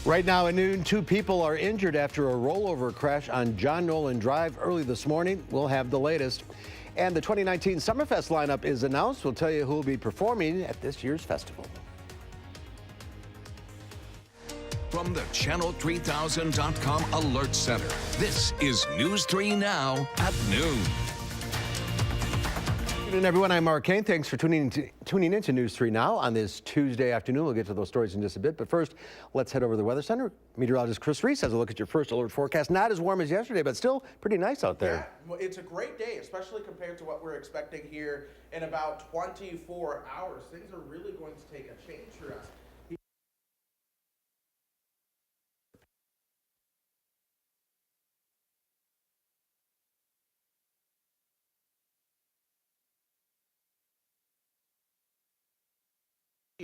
Right now at noon, 2 people are injured after a rollover crash on John Nolan Drive early this morning. We'll have the latest. And the 2019 Summerfest lineup is announced. We'll tell you who will be performing at this year's festival. From the Channel3000.com Alert Center, this is News 3 Now at noon. Good evening, everyone. I'm Mark Kane. Thanks for tuning into News 3 Now on this Tuesday afternoon. We'll get to those stories in just a bit. But first, let's head over to the Weather Center. Meteorologist Chris Reese has a look at your first alert forecast. Not as warm as yesterday, but still pretty nice out there. Yeah, well, it's a great day, especially compared to what we're expecting here in about 24 hours. Things are really going to take a change for us.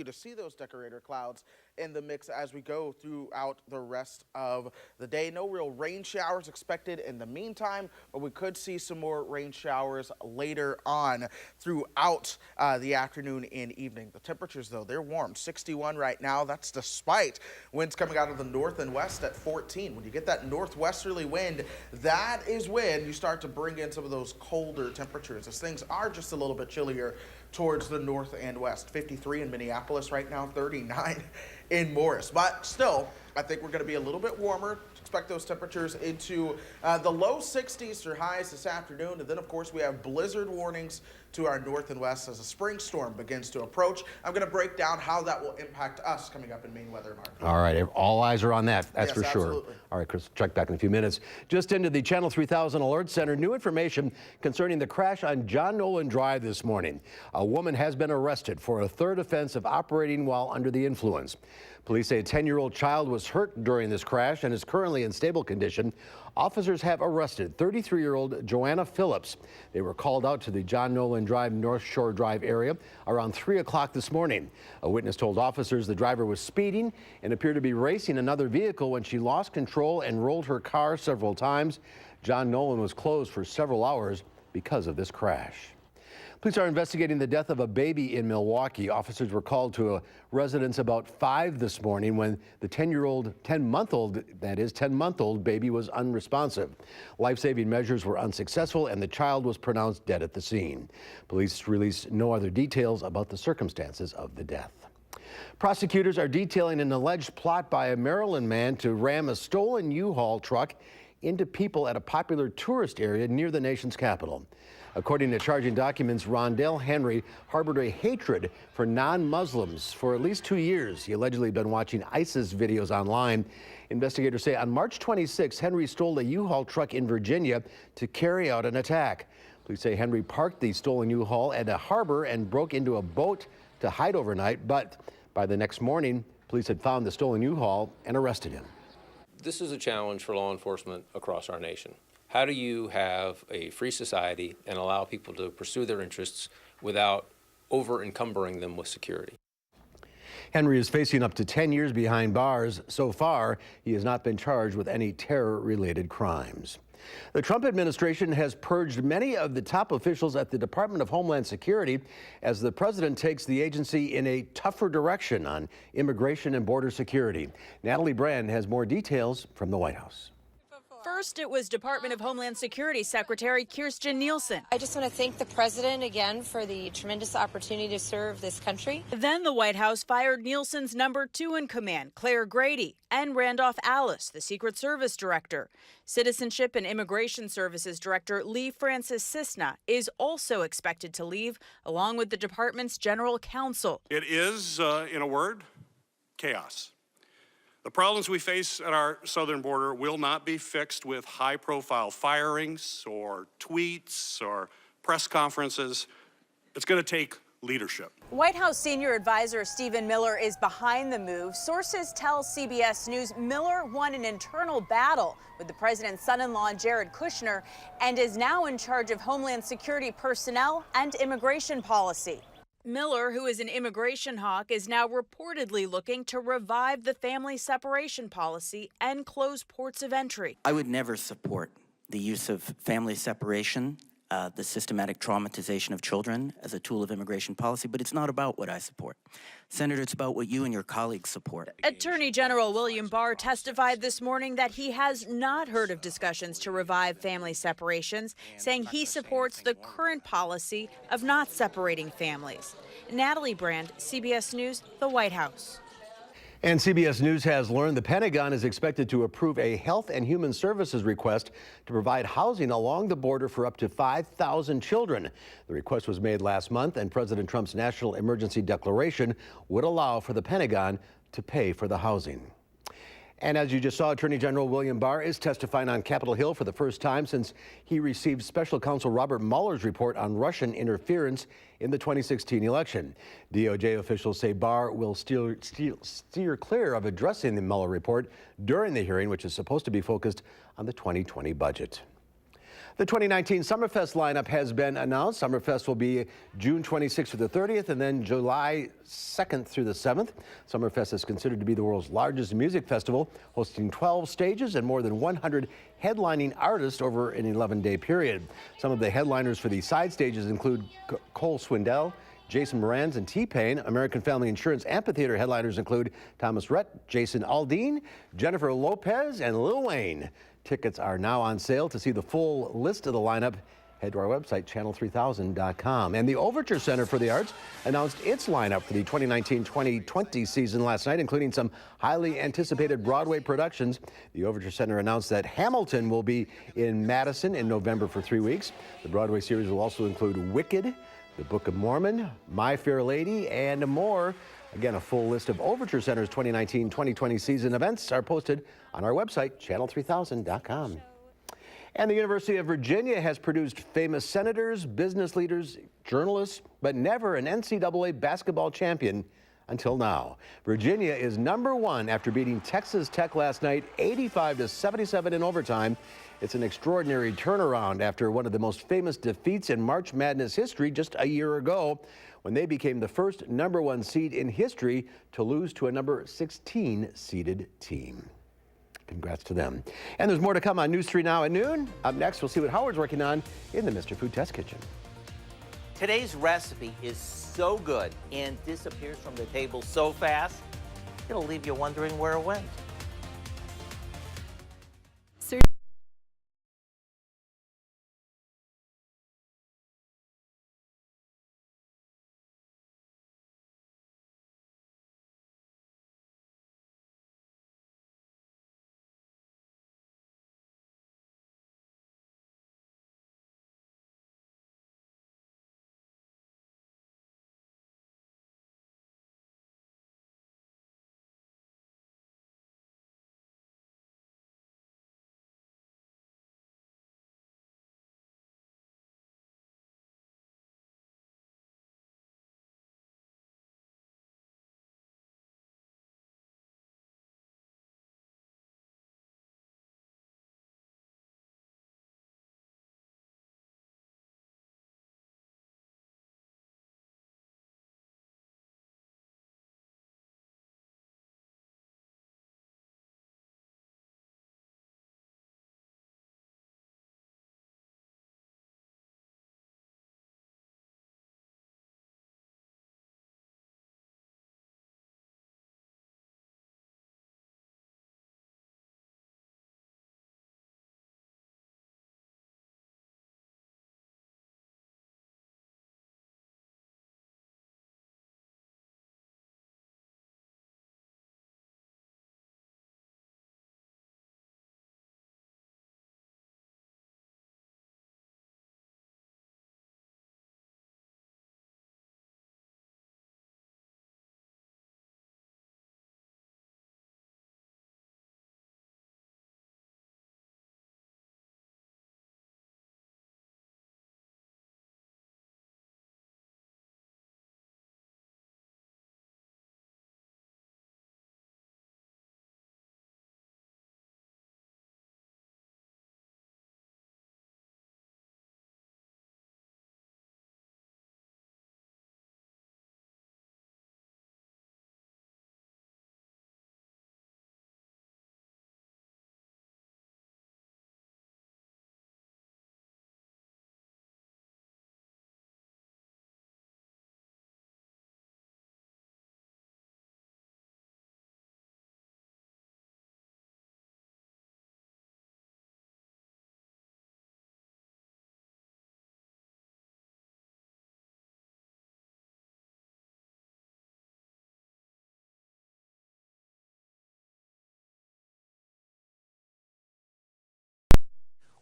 To see those decorator clouds in the mix as we go throughout the rest of the day. No real rain showers expected in the meantime, but we could see some more rain showers later on throughout the afternoon and evening. The temperatures, though, they're warm. 61 right now. That's despite winds coming out of the north and west at 14. When you get that northwesterly wind, that is when you start to bring in some of those colder temperatures, as things are just a little bit chillier towards the north and west. 53 in Minneapolis right now, 39 in Morris. But still, I think we're going to be a little bit warmer. Expect those temperatures into the low 60s for highs this afternoon. And then, of course, we have blizzard warnings to our north and west as a spring storm begins to approach. I'm going to break down how that will impact us coming up in Maine Weather, Mark. All right. All eyes are on that. That's yes, for sure. Absolutely. All right, Chris, check back in a few minutes. Just into the Channel 3000 Alert Center, new information concerning the crash on John Nolan Drive this morning. A woman has been arrested for a third offense of operating while under the influence. Police say a 10-year-old child was hurt during this crash and is currently in stable condition. Officers have arrested 33-year-old Joanna Phillips. They were called out to the John Nolan Drive North Shore Drive area around 3 o'clock this morning. A witness told officers the driver was speeding and appeared to be racing another vehicle when she lost control and rolled her car several times. John Nolan was closed for several hours because of this crash. Police are investigating the death of a baby in Milwaukee. Officers were called to a residence about 5 this morning when the 10-month-old baby was unresponsive. Life-saving measures were unsuccessful and the child was pronounced dead at the scene. Police released no other details about the circumstances of the death. Prosecutors are detailing an alleged plot by a Maryland man to ram a stolen U-Haul truck into people at a popular tourist area near the nation's capital. According to charging documents, Rondell Henry harbored a hatred for non-Muslims for at least 2 years. He allegedly had been watching ISIS videos online. Investigators say on March 26, Henry stole a U-Haul truck in Virginia to carry out an attack. Police say Henry parked the stolen U-Haul at a harbor and broke into a boat to hide overnight. But by the next morning, police had found the stolen U-Haul and arrested him. This is a challenge for law enforcement across our nation. How do you have a free society and allow people to pursue their interests without over-encumbering them with security? Henry is facing up to 10 years behind bars. So far, he has not been charged with any terror-related crimes. The Trump administration has purged many of the top officials at the Department of Homeland Security as the president takes the agency in a tougher direction on immigration and border security. Natalie Brand has more details from the White House. First, it was Department of Homeland Security Secretary Kirstjen Nielsen. I just want to thank the president again for the tremendous opportunity to serve this country. Then the White House fired Nielsen's number 2 in command, Claire Grady, and Randolph Alice, the Secret Service director. Citizenship and Immigration Services Director Lee Francis Cisna is also expected to leave, along with the department's general counsel. It is, in a word, chaos. The problems we face at our southern border will not be fixed with high-profile firings or tweets or press conferences. It's going to take leadership. White House senior advisor Stephen Miller is behind the move. Sources tell CBS News Miller won an internal battle with the president's son-in-law Jared Kushner and is now in charge of Homeland Security personnel and immigration policy. Miller, who is an immigration hawk, is now reportedly looking to revive the family separation policy and close ports of entry. I would never support the use of family separation the systematic traumatization of children as a tool of immigration policy, but it's not about what I support. Senator, it's about what you and your colleagues support. Attorney General William Barr testified this morning that he has not heard of discussions to revive family separations, saying he supports the current policy of not separating families. Natalie Brand, CBS News, the White House. And CBS News has learned the Pentagon is expected to approve a Health and Human Services request to provide housing along the border for up to 5,000 children. The request was made last month, and President Trump's national emergency declaration would allow for the Pentagon to pay for the housing. And as you just saw, Attorney General William Barr is testifying on Capitol Hill for the first time since he received Special Counsel Robert Mueller's report on Russian interference in the 2016 election. DOJ officials say Barr will steer clear of addressing the Mueller report during the hearing, which is supposed to be focused on the 2020 budget. The 2019 Summerfest lineup has been announced. Summerfest will be June 26th through the 30th and then July 2nd through the 7th. Summerfest is considered to be the world's largest music festival, hosting 12 stages and more than 100 headlining artists over an 11-day period. Some of the headliners for the side stages include Cole Swindell, Jason Mraz, and T-Pain. American Family Insurance Amphitheater headliners include Thomas Rhett, Jason Aldean, Jennifer Lopez, and Lil Wayne. Tickets are now on sale. To see the full list of the lineup, head to our website, channel3000.com. And the Overture Center for the Arts announced its lineup for the 2019-2020 season last night, including some highly anticipated Broadway productions. The Overture Center announced that Hamilton will be in Madison in November for 3 weeks. The Broadway series will also include Wicked, The Book of Mormon, My Fair Lady, and more. Again, a full list of Overture Center's 2019-2020 season events are posted on our website, channel3000.com. And the University of Virginia has produced famous senators, business leaders, journalists, but never an NCAA basketball champion until now. Virginia is #1 after beating Texas Tech last night, 85-77 in overtime. It's an extraordinary turnaround after one of the most famous defeats in March Madness history just a year ago, when they became the first #1 seed in history to lose to a number 16 seeded team. Congrats to them. And there's more to come on News 3 Now at noon. Up next, we'll see what Howard's working on in the Mr. Food Test Kitchen. Today's recipe is so good and disappears from the table so fast, it'll leave you wondering where it went.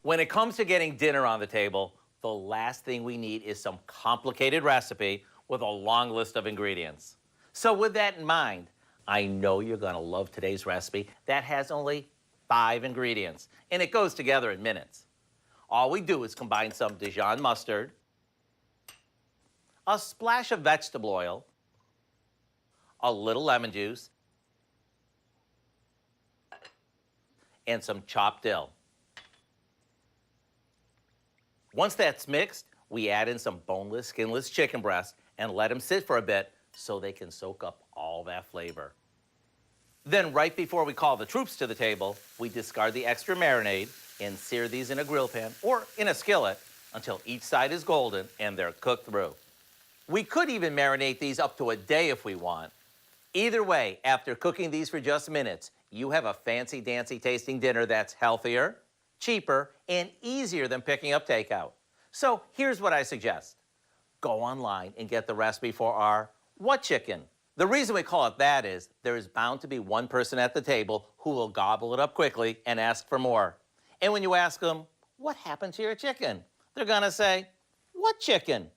When it comes to getting dinner on the table, the last thing we need is some complicated recipe with a long list of ingredients. So with that in mind, I know you're gonna love today's recipe that has only 5 ingredients, and it goes together in minutes. All we do is combine some Dijon mustard, a splash of vegetable oil, a little lemon juice, and some chopped dill. Once that's mixed, we add in some boneless, skinless chicken breast and let them sit for a bit so they can soak up all that flavor. Then right before we call the troops to the table, we discard the extra marinade and sear these in a grill pan or in a skillet until each side is golden and they're cooked through. We could even marinate these up to a day if we want. Either way, after cooking these for just minutes, you have a fancy-dancy tasting dinner that's healthier, cheaper, and easier than picking up takeout. So here's what I suggest. Go online and get the recipe for our What Chicken. The reason we call it that is there is bound to be one person at the table who will gobble it up quickly and ask for more. And when you ask them, what happened to your chicken? They're gonna say, what chicken?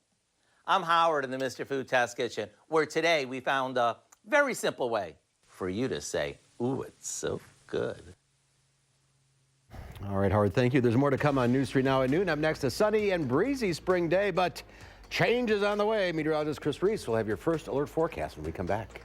I'm Howard in the Mr. Food Test Kitchen, where today we found a very simple way for you to say, ooh, it's so good. All right, Howard, thank you. There's more to come on News 3 Now at noon. Up next, a sunny and breezy spring day, but change is on the way. Meteorologist Chris Reese will have your first alert forecast when we come back.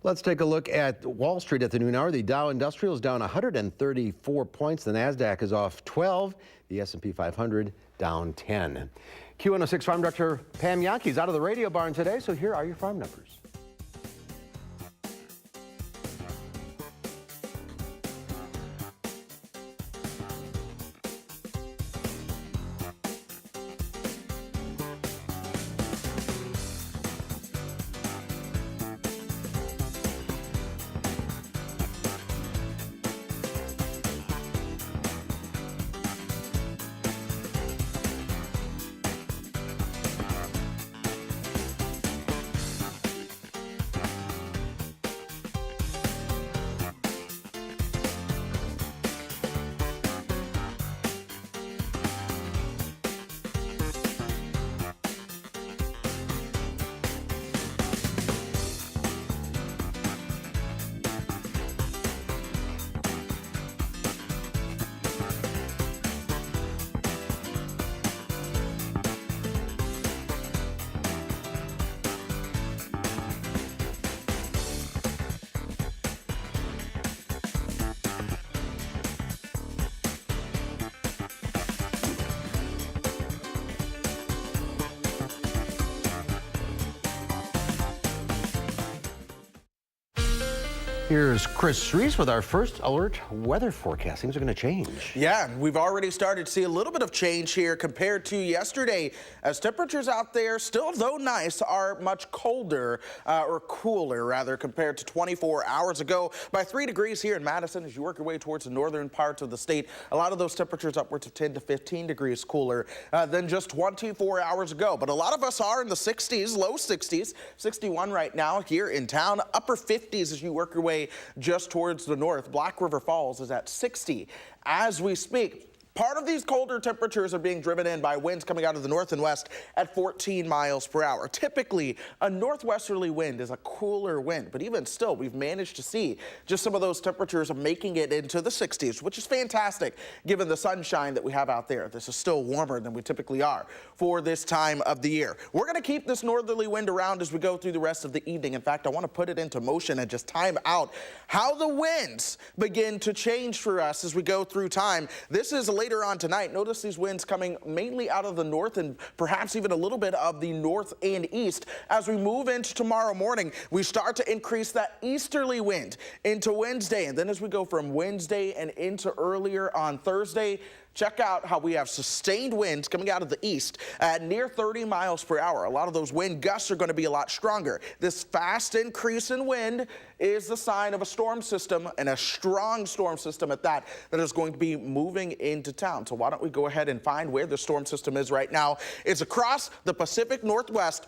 Let's take a look at Wall Street at the noon hour. The Dow Industrial is down 134 points. The NASDAQ is off 12. The S&P 500 down 10. Q106 Farm Director Pam Yankee is out of the radio barn today, so here are your farm numbers. Here's Chris Reese with our first alert weather forecast. Things are going to change. Yeah, we've already started to see a little bit of change here compared to yesterday, as temperatures out there, still though nice, are much colder, or cooler rather, compared to 24 hours ago. By 3 degrees here in Madison, as you work your way towards the northern parts of the state, a lot of those temperatures upwards of 10 to 15 degrees cooler than just 24 hours ago. But a lot of us are in the 60s, low 60s, 61 right now here in town, upper 50s as you work your way just towards the north. Black River Falls is at 60 as we speak. Part of these colder temperatures are being driven in by winds coming out of the north and west at 14 miles per hour. Typically, a northwesterly wind is a cooler wind, but even still, we've managed to see just some of those temperatures making it into the 60s, which is fantastic given the sunshine that we have out there. This is still warmer than we typically are for this time of the year. We're going to keep this northerly wind around as we go through the rest of the evening. In fact, I want to put it into motion and just time out how the winds begin to change for us as we go through time. This is later on tonight. Notice these winds coming mainly out of the north and perhaps even a little bit of the north and east. As we move into tomorrow morning, we start to increase that easterly wind into Wednesday. And then as we go from Wednesday and into earlier on Thursday, check out how we have sustained winds coming out of the east at near 30 miles per hour. A lot of those wind gusts are going to be a lot stronger. This fast increase in wind is the sign of a storm system, and a strong storm system at that is going to be moving into town. So why don't we go ahead and find where the storm system is right now. It's across the Pacific Northwest.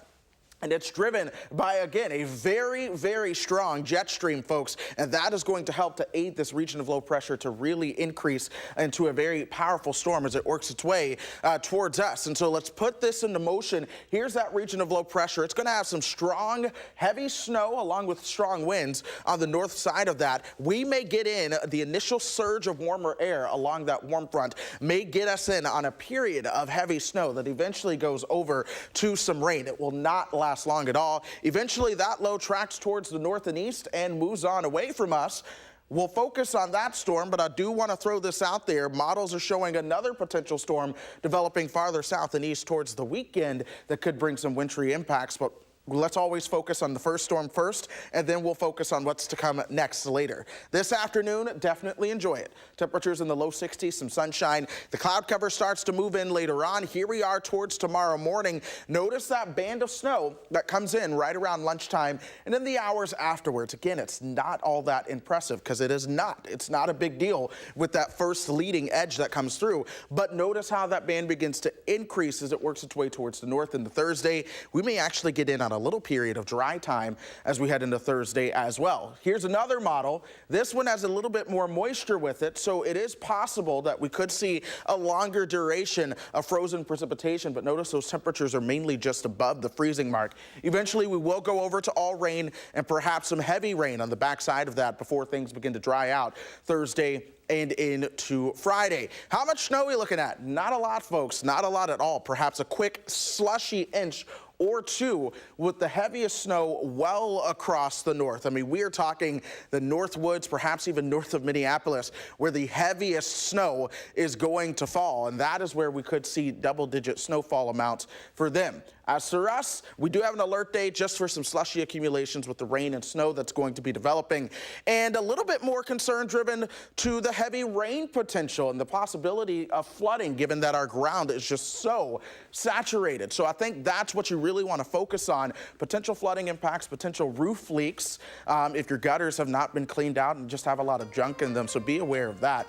And it's driven by, again, a very, very strong jet stream, folks. And that is going to help to aid this region of low pressure to really increase into a very powerful storm as it works its way towards us. And so let's put this into motion. Here's that region of low pressure. It's going to have some strong, heavy snow along with strong winds on the north side of that. We may get in the initial surge of warmer air along that warm front may get us in on a period of heavy snow that eventually goes over to some rain. It will not last long at all. Eventually that low tracks towards the north and east and moves on away from us. We'll focus on that storm, but I do want to throw this out there. Models are showing another potential storm developing farther south and east towards the weekend that could bring some wintry impacts, but let's always focus on the first storm first, and then we'll focus on what's to come next later. This afternoon, definitely enjoy it. Temperatures in the low 60s, some sunshine. The cloud cover starts to move in later on. Here we are towards tomorrow morning. Notice that band of snow that comes in right around lunchtime and in the hours afterwards. Again, it's not all that impressive because it is not. It's not a big deal with that first leading edge that comes through. But notice how that band begins to increase as it works its way towards the north into Thursday. We may actually get in on a little period of dry time as we head into Thursday as well. Here's another model. This one has a little bit more moisture with it, so it is possible that we could see a longer duration of frozen precipitation, but notice those temperatures are mainly just above the freezing mark. Eventually, we will go over to all rain and perhaps some heavy rain on the backside of that before things begin to dry out Thursday and into Friday. How much snow are we looking at? Not a lot, folks. Not a lot at all. Perhaps a quick slushy inch or two with the heaviest snow well across the north. I mean, we are talking the North Woods, perhaps even north of Minneapolis, where the heaviest snow is going to fall. And that is where we could see double-digit snowfall amounts for them. As for us, we do have an alert day just for some slushy accumulations with the rain and snow that's going to be developing, and a little bit more concern driven to the heavy rain potential and the possibility of flooding, given that our ground is just so saturated. So I think that's what you really want to focus on: potential flooding impacts, potential roof leaks, if your gutters have not been cleaned out and just have a lot of junk in them. So be aware of that.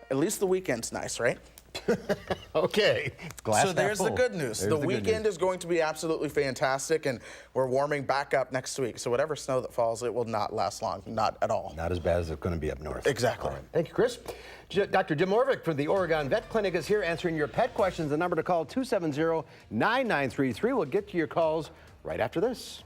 At least the weekend's nice, right? Okay. Glass so there's half the full. good news. There's The good weekend news. is going to be absolutely fantastic, and we're warming back up next week. So whatever snow that falls, it will not last long, not at all. Not as bad as it's going to be up north. Exactly. All right. Thank you, Chris. Dr. Jim Orvik from the Oregon Vet Clinic is here answering your pet questions. The number to call, 270-9933. We'll get to your calls right after this.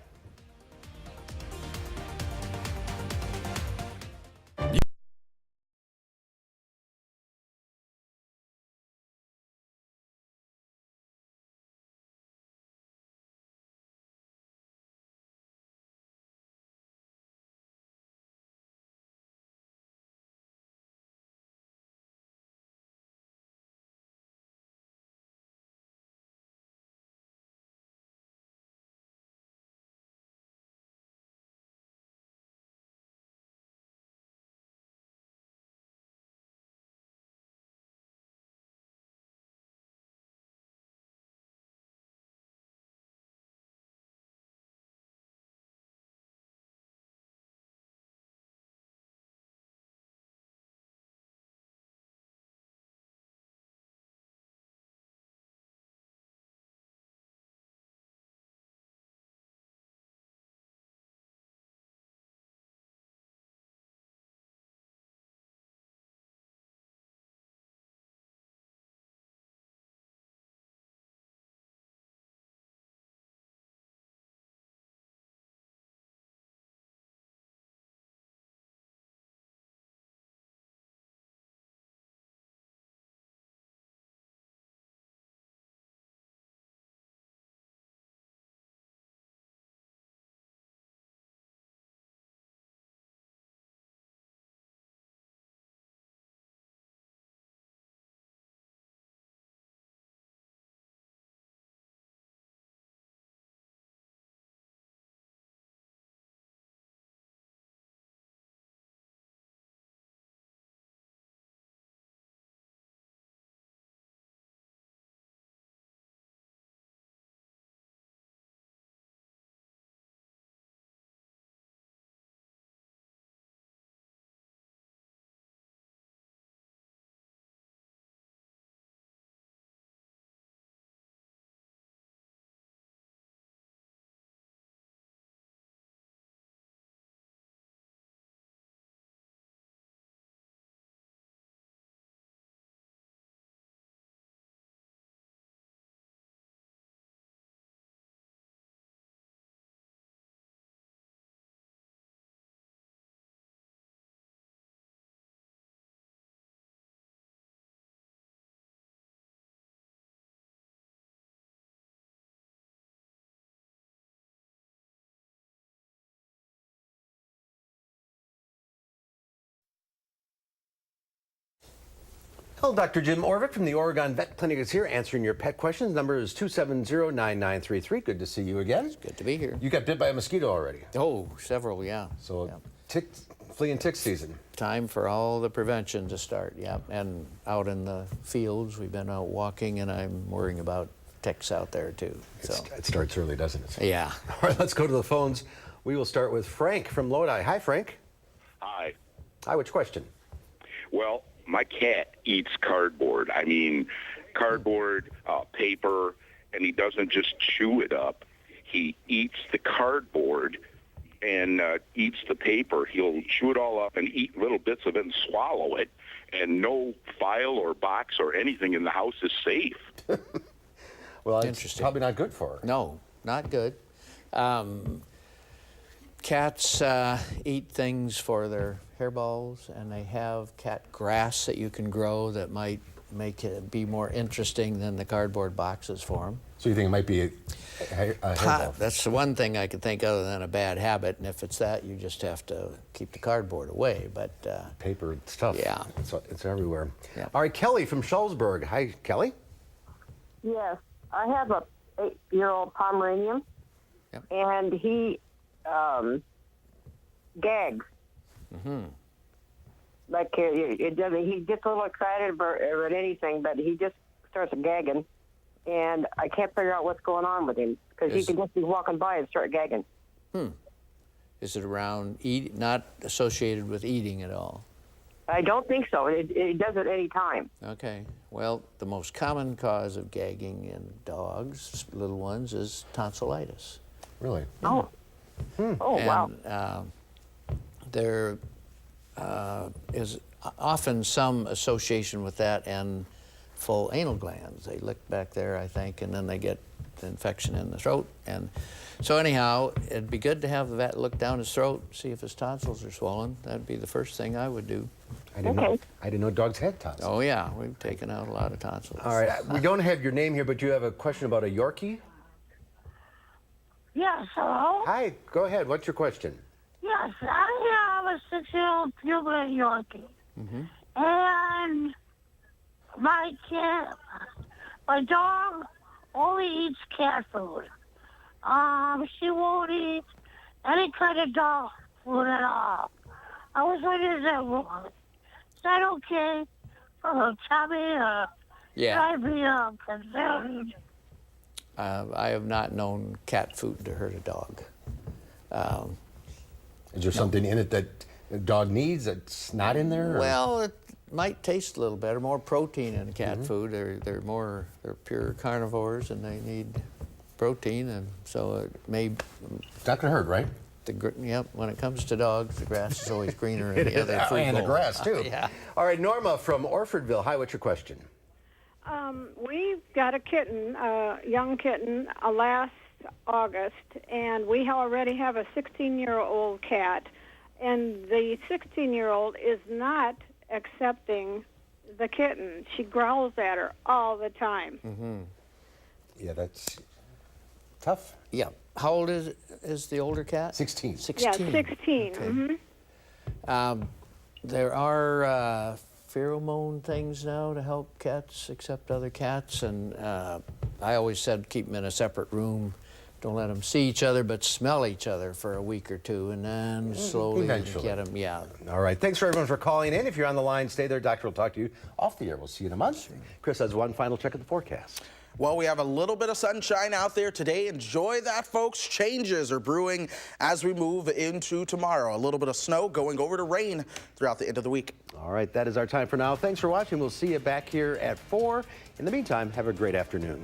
Hello, Dr. Jim Orvik from the Oregon Vet Clinic is here answering your pet questions. Number is 270-9933. Good to see you again. It's good to be here. You got bit by a mosquito already. Oh, several, yeah. So yeah. Flea and tick season. Time for all the prevention to start, yeah. And out in the fields, we've been out walking, and I'm worrying about ticks out there, too. So. It starts early, doesn't it? Yeah. All right, let's go to the phones. We will start with Frank from Lodi. Hi, Frank. Hi. Hi, which question? Well, my cat eats cardboard. I mean, cardboard, paper, and he doesn't just chew it up. He eats the cardboard and eats the paper. He'll chew it all up and eat little bits of it and swallow it, and no file or box or anything in the house is safe. Well, it's probably not good for her. No, not good. Cats eat things for their hairballs, and they have cat grass that you can grow that might make it be more interesting than the cardboard boxes for them. So you think it might be a hairball? That's the one thing I could think other than a bad habit, and if it's that, you just have to keep the cardboard away. But paper, it's tough. Yeah. It's everywhere. Yeah. All right, Kelly from Schulzberg. Hi, Kelly. Yes, I have a 8-year-old Pomeranian, and he gags. Mm-hmm. Like it doesn't. He gets a little excited about anything, but he just starts gagging, and I can't figure out what's going on with him because he can just be walking by and start gagging. Is it around not associated with eating at all? I don't think so. It does it any time. Okay. Well, the most common cause of gagging in dogs, little ones, is tonsillitis. Really? Oh. Oh, and, wow. There is often some association with that and full anal glands. They lick back there, I think, and then they get the infection in the throat. And so anyhow, it'd be good to have the vet look down his throat, see if his tonsils are swollen. That'd be the first thing I would do. I didn't know dogs had tonsils. Oh, yeah. We've taken out a lot of tonsils. All right. We don't have your name here, but you have a question about a Yorkie? Yes, hello? Hi. Go ahead. What's your question? Yes, I have a 6-year-old purebred Yorkie. Mm-hmm. And my dog only eats cat food. She won't eat any kind of dog food at all. I was wondering, is that wrong? Is that okay for her tummy, or should I be concerned? I have not known cat food to hurt a dog. Is there something in it that the dog needs that's not in there? Well, it might taste a little better. More protein in cat food. They're pure carnivores, and they need protein, and so it may. It's not gonna hurt, right? Yep. When it comes to dogs, the grass is always greener in the other food and bowl. the grass too. Yeah. All right, Norma from Orfordville. Hi. What's your question? We got a kitten, a young kitten, last August, and we already have a 16-year-old cat, and the 16-year-old is not accepting the kitten. She growls at her all the time. Mm-hmm. Yeah, that's tough. Yeah. How old is the older cat? 16. 16. Yeah, 16. Okay. Mm-hmm. There are pheromone things now to help cats accept other cats, and I always said keep them in a separate room. Don't let them see each other, but smell each other for a week or two, and then slowly get them. Yeah. All right. Thanks for everyone for calling in. If you're on the line, stay there. Doctor will talk to you off the air. We'll see you in a month. Chris has one final check of the forecast. Well, we have a little bit of sunshine out there today. Enjoy that, folks. Changes are brewing as we move into tomorrow. A little bit of snow going over to rain throughout the end of the week. All right, that is our time for now. Thanks for watching. We'll see you back here at 4. In the meantime, have a great afternoon.